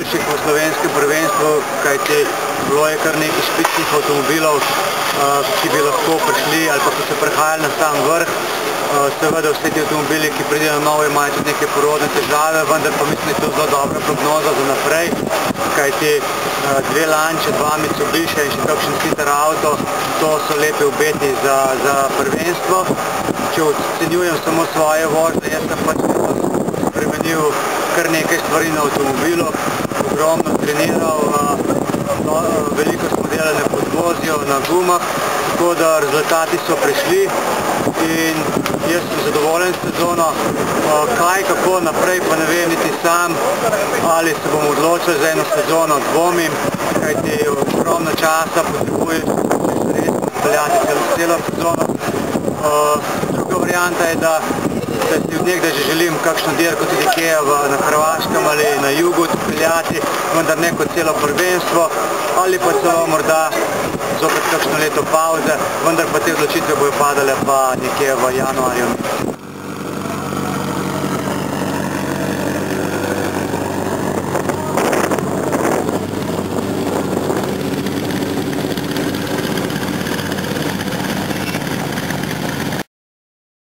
najboljših v slovenskem prvenstvu, kajti bilo je kar nekaj špicnih avtomobilov, ki bi lahko prišli ali pa so se prehajali na sam vrh. Seveda vse ti avtomobili, ki pridejo na novo, imajo tudi neke porodne težave, vendar pa mislim, da je to zelo dobra prognoza za naprej, kajti dve Lancia, dva Mitsubishi in še kakšen hiter avto, to so lepe obeti za prvenstvo. Če ocenjujem samo svoje vožnje, jaz sem pač spremenil kar nekaj stvari na avtomobilu, ogromno treniral, veliko smo delali na podvozju, na gumah, tako da rezultati so prišli in jaz sem zadovoljen s sezono. Kaj, kako naprej, pa ne vem niti sam, ali se bom odločil za eno sezono, dvomim, kajti ogromno časa potrebuješ, da se res speljati celo sezono. Druga varianta je, da si od nekdaj že želim kakšno dirko tudi kje na Hrvaškem ali na jugu speljati, vendar ne kot celo prvenstvo, ali pa celo morda zopet kakšno leto pauze, vendar pa te odločitve bojo padale pa nekje v januarju.